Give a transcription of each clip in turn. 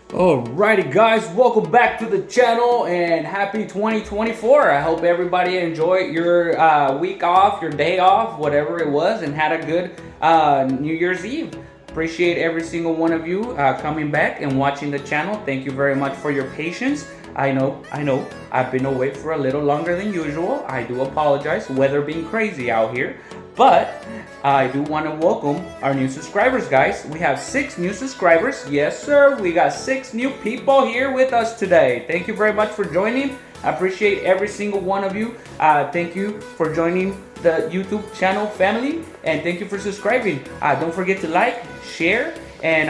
Alrighty guys, welcome back to the channel and happy 2024. I hope everybody enjoyed your week off, your day off, whatever it was, and had a good New Year's Eve. Appreciate every single one of you coming back and watching the channel. Thank you very much for your patience. I know, I've been away for a little longer than usual. I do apologize, weather being crazy out here. But I do want to welcome our new subscribers, guys. We have 6 new subscribers. Yes, sir. We got 6 new people here with us today. Thank you very much for joining. I appreciate every single one of you. Thank you for joining the YouTube channel family. And thank you for subscribing. Don't forget to like, share, and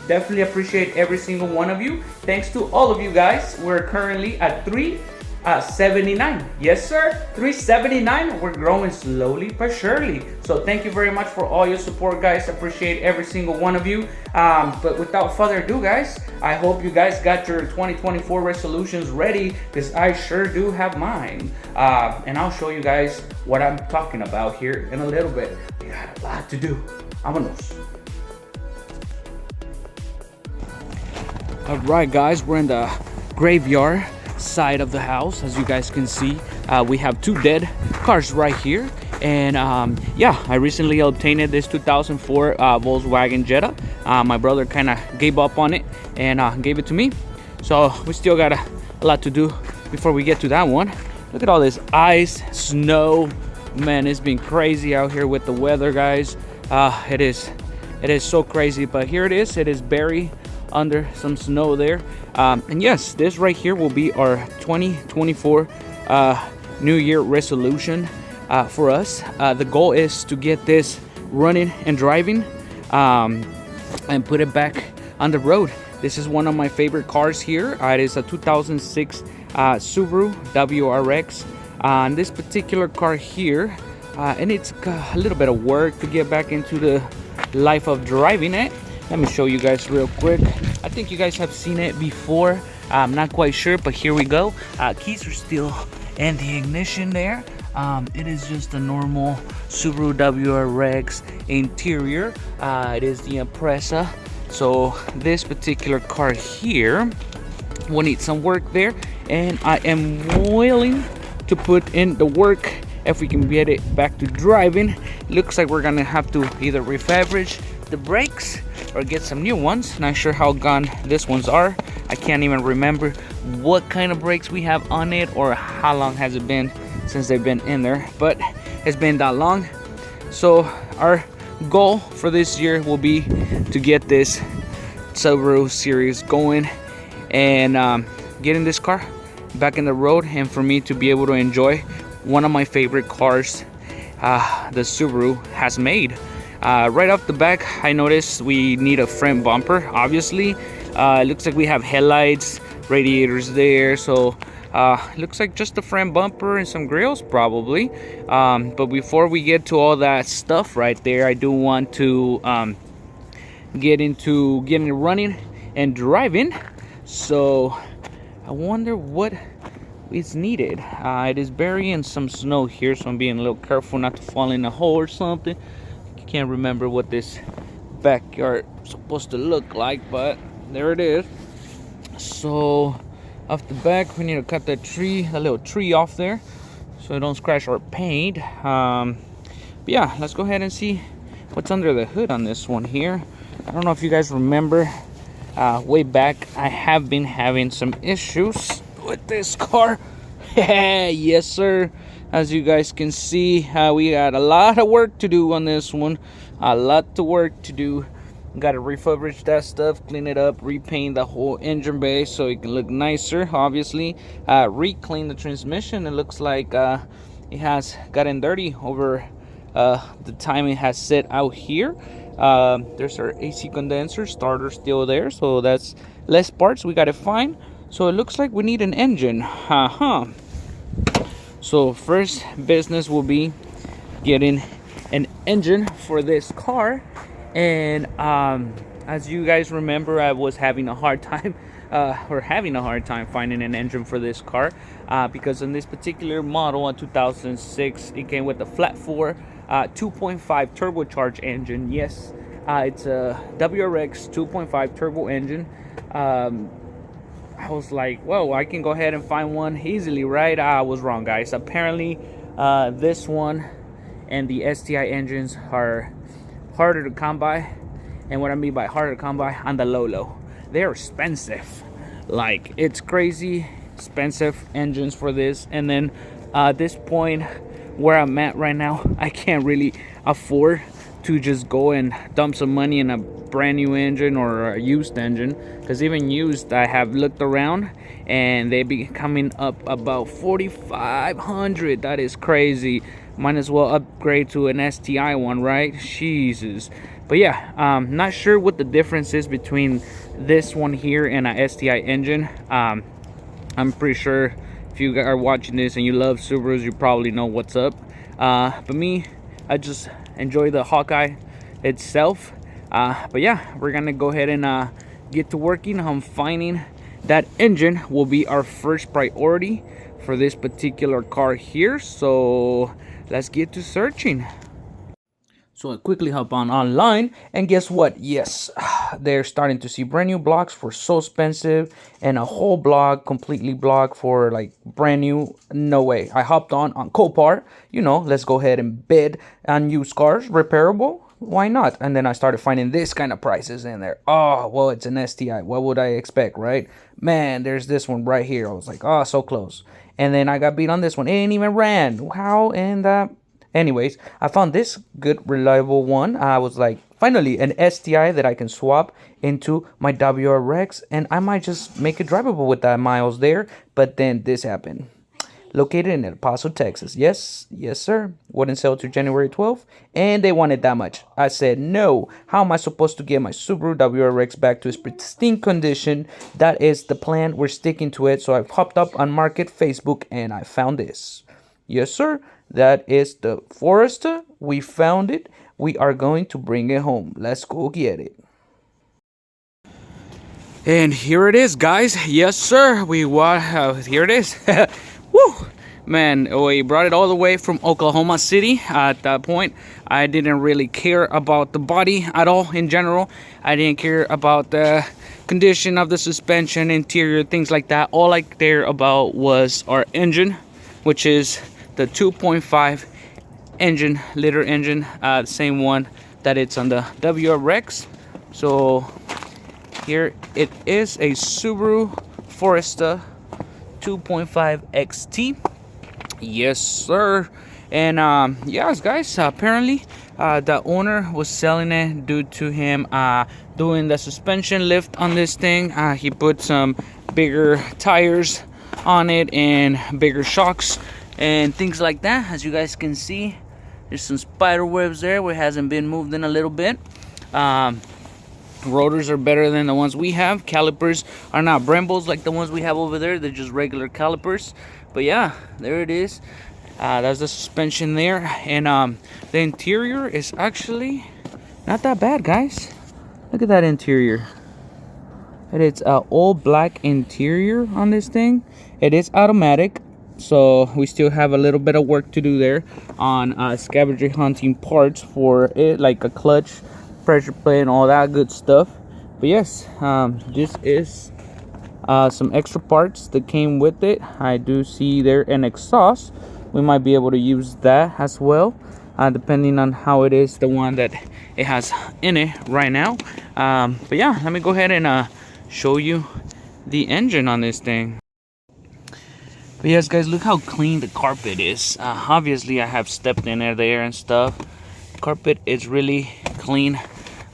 definitely appreciate every single one of you. Thanks to all of you guys. We're currently at 379. Yes, sir. 379. We're growing slowly but surely. So thank you very much for all your support, guys. Appreciate every single one of you. But without further ado, guys, I hope you guys got your 2024 resolutions ready, because I sure do have mine. And I'll show you guys what I'm talking about here in a little bit. We got a lot to do. Vámonos. All right, guys, we're in the graveyard side of the house. As you guys can see, we have 2 dead cars right here. And yeah, I recently obtained this 2004 Volkswagen Jetta. My brother kind of gave up on it and gave it to me. So we still got a lot to do before we get to that one. Look at all this ice, snow. Man, it's been crazy out here with the weather, guys. It is so crazy, but here it is. It is buried under some snow there. And yes, this right here will be our 2024 New Year resolution for us. The goal is to get this running and driving and put it back on the road. This is one of my favorite cars here. It is a 2006 Subaru WRX. And this particular car here, and it's a little bit of work to get back into the life of driving it. Let me show you guys real quick. I think you guys have seen it before. I'm not quite sure, but here we go. Keys are still in the ignition there. It is just a normal Subaru WRX interior. It is the Impreza. So this particular car here will need some work there, and I am willing to put in the work if we can get it back to driving. Looks like we're gonna have to either refabricate the brakes or get some new ones. Not sure how gone these ones are. I can't even remember what kind of brakes we have on it or how long has it been since they've been in there, but it's been that long. So our goal for this year will be to get this Subaru series going and getting this car back in the road, and for me to be able to enjoy one of my favorite cars the Subaru has made. Right off the back, I noticed we need a front bumper. Obviously, it looks like we have headlights, radiators there, so looks like just the front bumper and some grills probably. But before we get to all that stuff right there, I do want to get into getting running and driving. So I wonder what is needed. It is burying some snow here, so I'm being a little careful not to fall in a hole or something. Can't remember what this backyard is supposed to look like, but there it is. So off the back, we need to cut that little tree off there, so it don't scratch our paint. But yeah, let's go ahead and see what's under the hood on this one here. I don't know if you guys remember, way back I have been having some issues with this car. Yes, sir. As you guys can see, we got a lot of work to do on this one. A lot of work to do. Got to refurbish that stuff, clean it up, repaint the whole engine bay so it can look nicer. Obviously, reclean the transmission. It looks like it has gotten dirty over the time it has sit out here. There's our AC condenser, starter still there, so that's less parts we got to find. So it looks like we need an engine. So first business will be getting an engine for this car. And as you guys remember, I was having a hard time finding an engine for this car, because in this particular model, a 2006, it came with a flat 4 2.5 turbocharged engine. Yes, It's a WRX 2.5 turbo engine. I was like, whoa, I can go ahead and find one easily, right? I was wrong, guys. Apparently, this one and the STI engines are harder to come by. And what I mean by harder to come by, on the low. They're expensive. Like, it's crazy expensive engines for this. And then at this point where I'm at right now, I can't really afford to just go and dump some money in a brand new engine or a used engine, because even used, I have looked around and they be coming up about 4,500. That is crazy. Might as well upgrade to an STI one, right? Jesus. But yeah, not sure what the difference is between this one here and a STI engine. I'm pretty sure if you are watching this and you love Subarus, you probably know what's up. But me, I just enjoy the Hawkeye itself. But yeah, we're gonna go ahead and get to working on finding that engine. Will be our first priority for this particular car here. So let's get to searching. So I quickly hop on online, and guess what? Yes, they're starting to see brand new blocks for so expensive, and a whole block, completely block for like brand new. No way. I hopped on Copart. You know, let's go ahead and bid on used cars, repairable. Why not? And then I started finding this kind of prices in there. Oh, well, it's an STI. What would I expect, right? Man, there's this one right here. I was like, oh, so close. And then I got beat on this one. It ain't even ran. How in the... Anyways, I found this good, reliable one. I was like, finally, an STI that I can swap into my WRX, and I might just make it drivable with that miles there. But then this happened. Located in El Paso, Texas. Yes, sir. Wouldn't sell to January 12th, and they wanted that much. I said, no. How am I supposed to get my Subaru WRX back to its pristine condition? That is the plan. We're sticking to it. So I hopped up on Market Facebook, and I found this. Yes, sir. That is the Forester. We found it. We are going to bring it home. Let's go get it. And here it is, guys. Yes, sir. Here it is. Woo! Man, we brought it all the way from Oklahoma City. At that point, I didn't really care about the body at all in general. I didn't care about the condition of the suspension, interior, things like that. All I cared about was our engine, which is the 2.5 liter engine, the same one that it's on the WRX. So here it is, a Subaru Forester 2.5 XT. Yes, sir. And yes, guys, apparently the owner was selling it due to him doing the suspension lift on this thing. He put some bigger tires on it and bigger shocks and things like that. As you guys can see, there's some spider webs there where it hasn't been moved in a little bit. Rotors are better than the ones we have. Calipers are not Brembos like the ones we have over there. They're just regular calipers. But yeah, there it is. That's the suspension there. And the interior is actually not that bad, guys. Look at that interior. And it's an all black interior on this thing. It is automatic, so we still have a little bit of work to do there on scavenger hunting parts for it, like a clutch, pressure plate, and all that good stuff. But yes, this is some extra parts that came with it. I do see there an exhaust. We might be able to use that as well, depending on how it is, the one that it has in it right now. But yeah, let me go ahead and show you the engine on this thing. But yes, guys, look how clean the carpet is. Obviously, I have stepped in there and stuff. Carpet is really clean,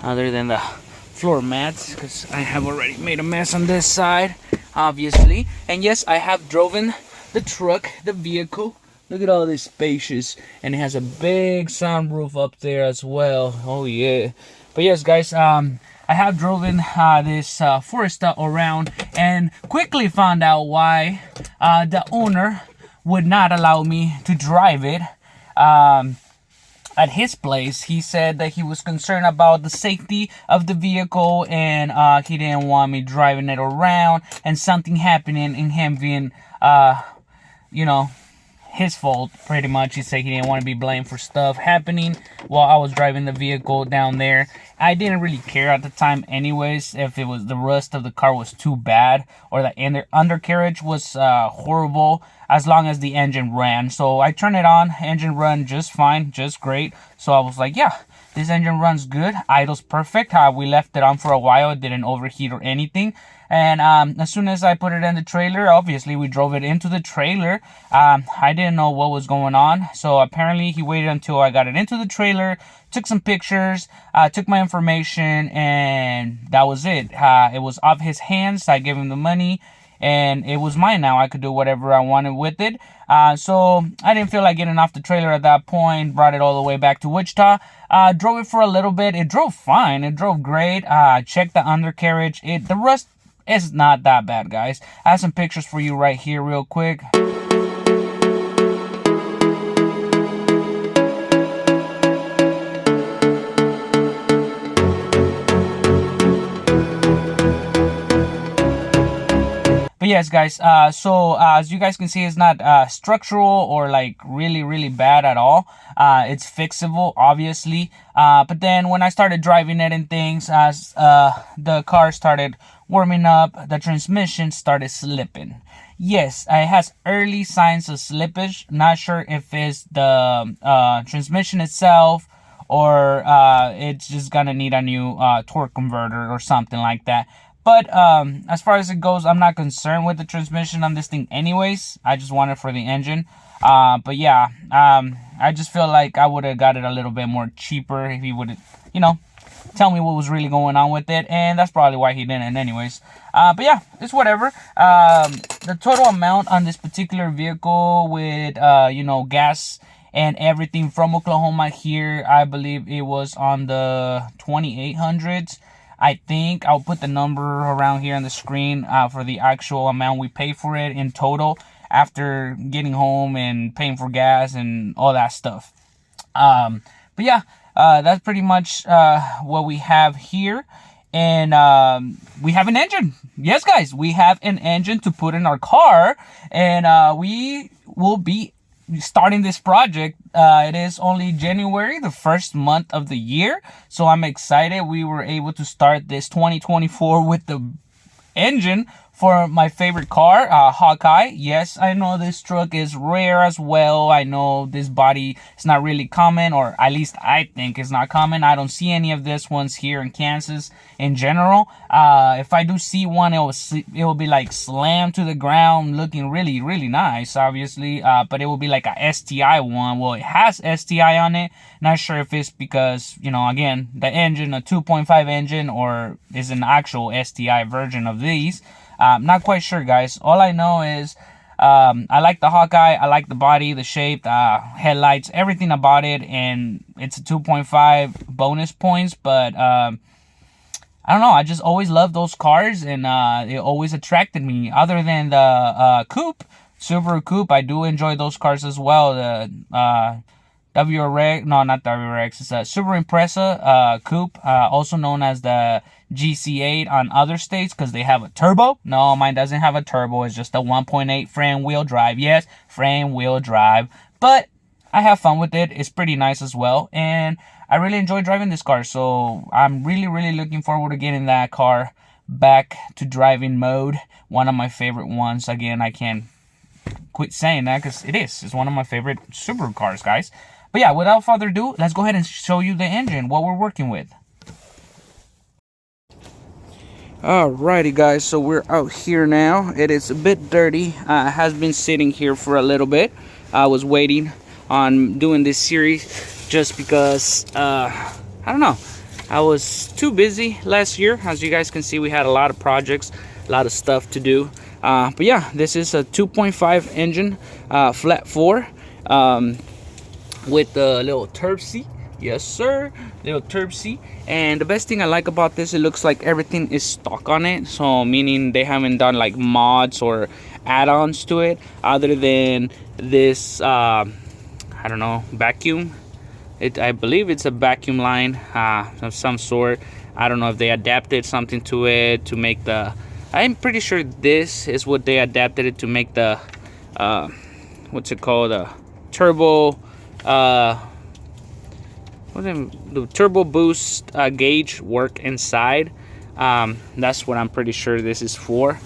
other than the floor mats, because I have already made a mess on this side, obviously. And yes, I have driven the truck, the vehicle. Look at all this spacious, and it has a big sunroof up there as well. Oh yeah. But yes, guys, I have driven this Forester around and quickly found out why the owner would not allow me to drive it at his place. He said that he was concerned about the safety of the vehicle, and he didn't want me driving it around and something happening and him being, you know, his fault, pretty much. He said he didn't want to be blamed for stuff happening while I was driving the vehicle down there. I didn't really care at the time anyways if it was the rust of the car was too bad or the undercarriage was horrible, as long as the engine ran. So I turned it on, engine run just fine, just great. So I was like, yeah, this engine runs good, idles perfect. We left it on for a while, it didn't overheat or anything. And as soon as I put it in the trailer, obviously we drove it into the trailer. I didn't know what was going on, so apparently he waited until I got it into the trailer, took some pictures, took my information, and that was it. It was off his hands. I gave him the money, and it was mine now. I could do whatever I wanted with it. So I didn't feel like getting off the trailer at that point. Brought it all the way back to Wichita. Drove it for a little bit. It drove fine. It drove great. Checked the undercarriage. The rust is not that bad, guys. I have some pictures for you right here real quick. But yes, guys, so as you guys can see, it's not structural or like really bad at all. It's fixable, obviously. But then when I started driving it and things, as the car started warming up, the transmission started slipping. Yes, it has early signs of slippage. Not sure if it's the transmission itself or it's just gonna need a new torque converter or something like that. But as far as it goes, I'm not concerned with the transmission on this thing anyways. I just want it for the engine. But yeah, I just feel like I would have got it a little bit more cheaper if he would, tell me what was really going on with it. And that's probably why he didn't anyways. But yeah, it's whatever. The total amount on this particular vehicle with, gas and everything from Oklahoma here, I believe it was on the 2800s. I think I'll put the number around here on the screen for the actual amount we paid for it in total after getting home and paying for gas and all that stuff. But yeah, that's pretty much what we have here. And we have an engine. Yes, guys, we have an engine to put in our car. And we will be starting this project. It is only January, the first month of the year, so I'm excited. We were able to start this 2024 with the engine for my favorite car, Hawkeye. Yes, I know this truck is rare as well. I know this body is not really common, or at least I think it's not common. I don't see any of this ones here in Kansas in general. If I do see one, it will be like slammed to the ground, looking really nice, obviously. But it will be like a STI one. Well, it has STI on it. Not sure if it's because, again, the engine, a 2.5 engine, or is an actual STI version of these. Not quite sure, guys. All I know is I like the Hawkeye. I like the body, the shape, headlights, everything about it. And it's a 2.5 bonus points. But I don't know. I just always loved those cars. And it always attracted me. Other than the coupe, Subaru coupe, I do enjoy those cars as well. The WRX, no, not WRX. It's a Subaru Impreza coupe, also known as the GC8 on other states because they have a turbo. No, mine doesn't have a turbo. It's just a 1.8 frame wheel drive. Yes, frame wheel drive. But I have fun with it. It's pretty nice as well. And I really enjoy driving this car. So I'm really looking forward to getting that car back to driving mode. One of my favorite ones. Again, I can't quit saying that because it's one of my favorite Subaru cars, guys. But yeah, without further ado, let's go ahead and show you the engine, what we're working with. Alrighty, guys, so we're out here now. It is a bit dirty. It has been sitting here for a little bit. I was waiting on doing this series just because, I don't know, I was too busy last year. As you guys can see, we had a lot of projects, a lot of stuff to do. But yeah, this is a 2.5 engine, flat 4. With the little turb seat. Yes, sir. Little turb seat. And the best thing I like about this, it looks like everything is stock on it. So meaning they haven't done like mods or add-ons to it other than this, I don't know, vacuum. I believe it's a vacuum line of some sort. I don't know if they adapted something to it to make the... I'm pretty sure this is what they adapted it to make the... what what's it called, turbo, the turbo boost gauge work inside. That's what I'm pretty sure this is for.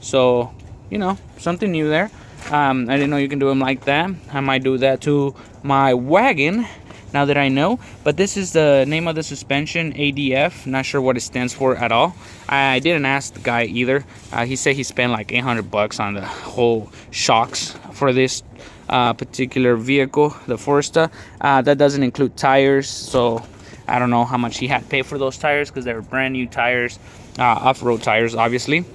So, you know, something new there. I didn't know you can do them like that. I might do that to my wagon now that I know. But this is the name of the suspension, ADF. Not sure what it stands for at all. I didn't ask the guy either. He said he spent like 800 bucks on the whole shocks for this particular vehicle, the Foresta. That doesn't include tires, so I don't know how much he had to pay for those tires, because they're brand new tires, off-road tires, obviously.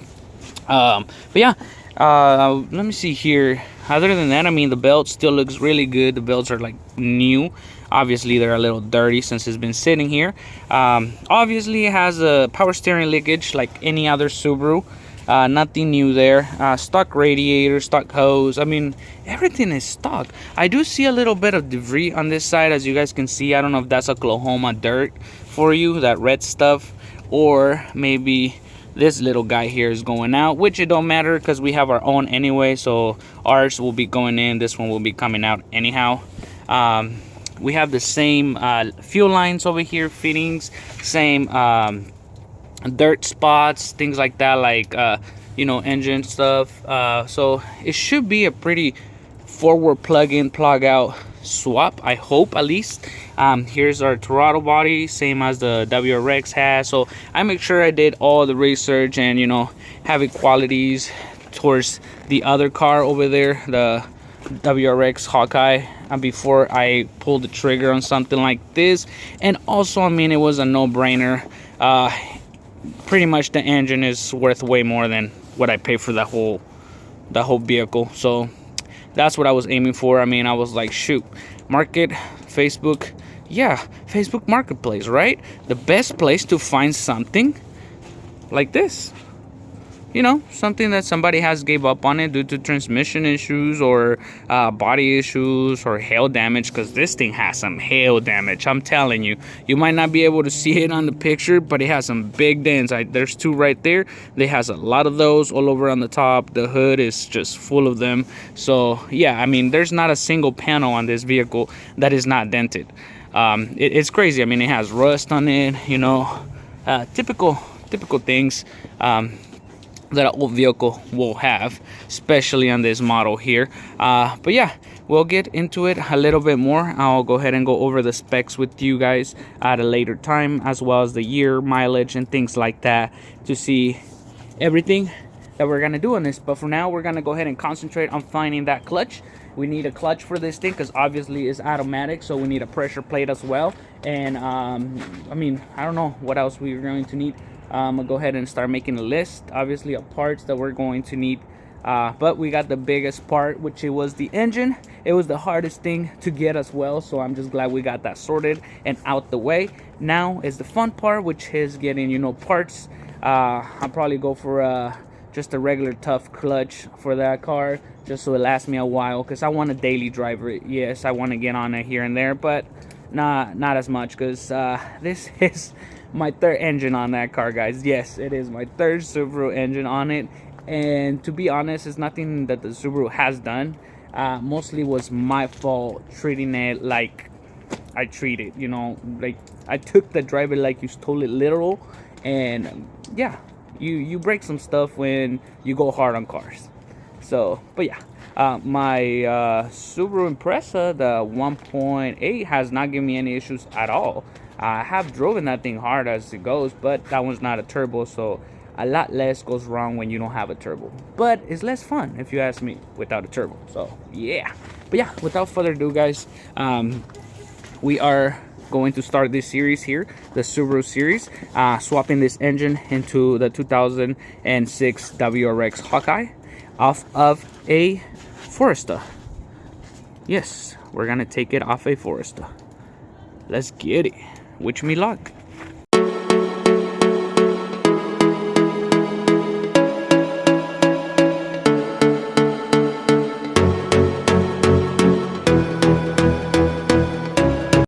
But yeah, let me see here. Other than that, I mean, the belt still looks really good. The belts are like new. Obviously, they're a little dirty since it's been sitting here. Obviously, it has a power steering linkage like any other Subaru. Nothing new there. Stock radiator, stock hose. I mean, everything is stock. I do see a little bit of debris on this side, as you guys can see. I don't know if that's Oklahoma dirt for you, that red stuff, or maybe this little guy here is going out, which it don't matter because we have our own anyway. So ours will be going in, this one will be coming out anyhow. We have the same fuel lines over here, fittings, same dirt spots, things like that, like you know, engine stuff. So it should be a pretty forward plug in plug out swap, I hope, at least. Here's our throttle body, same as the WRX has. So I make sure I did all the research and, you know, have equalities towards the other car over there, the WRX Hawkeye, before I pulled the trigger on something like this. And also, I mean, it was a no-brainer. Pretty much the engine is worth way more than what I paid for that whole vehicle. So that's what I was aiming for. I mean, I was like, shoot, market, Facebook, yeah, Facebook Marketplace, right? The best place to find something like this. You know, something that somebody has gave up on it due to transmission issues or body issues or hail damage, because this thing has some hail damage. I'm telling you, you might not be able to see it on the picture, but it has some big dents. There's two right there. They has a lot of those all over on the top. The hood is just full of them. So yeah, I mean, there's not a single panel on this vehicle that is not dented. It's crazy. I mean, it has rust on it, you know, typical things that an old vehicle will have, especially on this model here. But yeah, we'll get into it a little bit more. I'll go ahead and go over the specs with you guys at a later time, as well as the year, mileage, and things like that, to see everything that we're gonna do on this. But for now, we're gonna go ahead and concentrate on finding that clutch. We need a clutch for this thing because obviously it's automatic, so we need a pressure plate as well. And I mean, I don't know what else we're going to need. I'm gonna go ahead and start making a list, obviously, of parts that we're going to need. But we got the biggest part, which it was the engine. It was the hardest thing to get as well, so I'm just glad we got that sorted and out the way. Now is the fun part, which is getting, you know, parts. I'll probably go for just a regular tough clutch for that car, just so it lasts me a while, because I want to daily driver it. Yes, I want to get on it here and there, but not as much, because this is my third engine on that car, guys. Yes, it is my third Subaru engine on it, and to be honest, it's nothing that the Subaru has done. Mostly was my fault treating it like I treat it, you know, like I took the driver like you stole it literal. And yeah, you break some stuff when you go hard on cars. So, but yeah, my Subaru Impreza, the 1.8, has not given me any issues at all. I have driven that thing hard as it goes, but that one's not a turbo, so a lot less goes wrong when you don't have a turbo. But it's less fun, if you ask me, without a turbo. So yeah, but yeah, without further ado, guys, we are going to start this series here, the Subaru series, swapping this engine into the 2006 WRX Hawkeye off of a Foresta. Yes, we're gonna take it off a Foresta. Let's get it. Wish me luck.